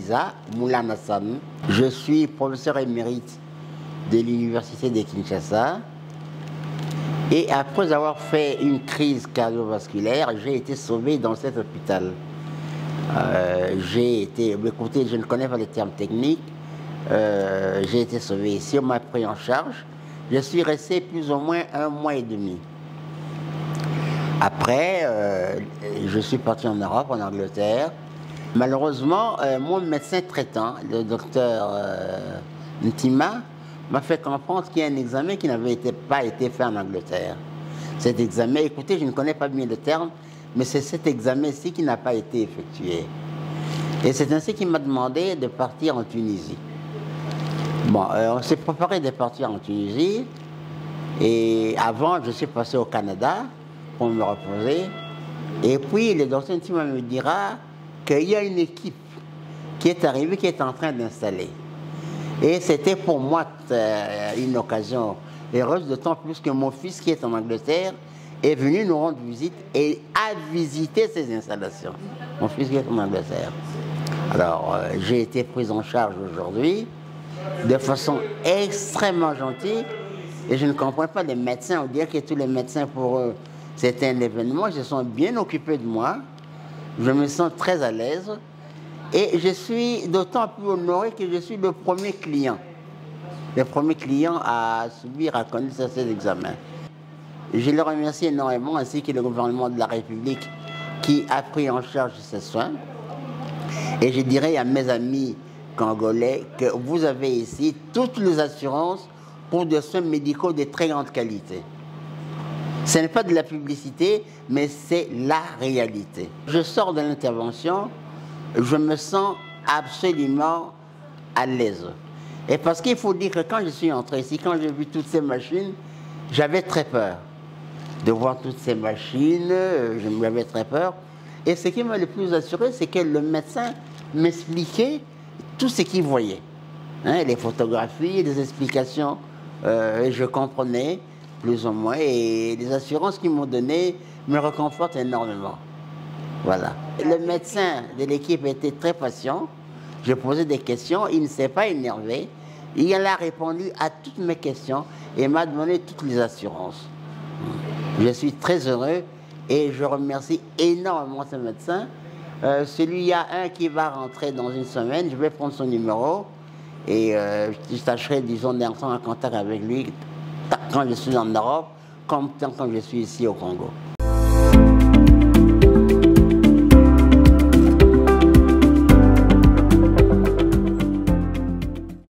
Isa Moulana Hassan. Je suis professeur émérite de l'Université de Kinshasa. Et après avoir fait une crise cardiovasculaire, j'ai été sauvé dans cet hôpital. Écoutez, je ne connais pas les termes techniques, j'ai été sauvé ici, on m'a pris en charge. Je suis resté plus ou moins 1 mois et demi. Après, je suis parti en Europe, en Angleterre. Malheureusement, mon médecin traitant, le docteur Ntima, m'a fait comprendre qu'il y a un examen qui n'avait pas été fait en Angleterre. Cet examen, écoutez, je ne connais pas bien le terme, mais c'est cet examen-ci qui n'a pas été effectué. Et c'est ainsi qu'il m'a demandé de partir en Tunisie. Bon, on s'est préparé de partir en Tunisie. Et avant, je suis passé au Canada pour me reposer. Et puis, le docteur Ntima me dira qu'il y a une équipe qui est arrivée, qui est en train d'installer. Et c'était pour moi une occasion heureuse, d'autant plus que mon fils qui est en Angleterre est venu nous rendre visite et a visité ces installations. Mon fils qui est en Angleterre. Alors, j'ai été pris en charge aujourd'hui de façon extrêmement gentille. Et je ne comprends pas les médecins. On dirait que tous les médecins, pour eux, c'était un événement. Ils se sont bien occupés de moi. Je me sens très à l'aise. Et je suis d'autant plus honoré que je suis le premier client. Le premier client à subir, à connaître cet examen. Je les remercie énormément, ainsi que le gouvernement de la République qui a pris en charge ces soins. Et je dirais à mes amis congolais que vous avez ici toutes les assurances pour des soins médicaux de très grande qualité. Ce n'est pas de la publicité, mais c'est la réalité. Je sors de l'intervention, je me sens absolument à l'aise. Et parce qu'il faut dire que quand je suis entré ici, quand j'ai vu toutes ces machines, j'avais très peur de voir toutes ces machines, j'avais très peur. Et ce qui m'a le plus assuré, c'est que le médecin m'expliquait tout ce qu'il voyait. Hein, les photographies, les explications, je comprenais plus ou moins. Et les assurances qu'ils m'ont données me réconfortent énormément. Voilà. Le médecin de l'équipe était très patient. Je posais des questions, il ne s'est pas énervé. Il a répondu à toutes mes questions et m'a donné toutes les assurances. Je suis très heureux et je remercie énormément ce médecin. Il y a un qui va rentrer dans une semaine, je vais prendre son numéro et je tâcherai, disons, d'entrer en contact avec lui quand je suis en Europe, comme quand je suis ici au Congo.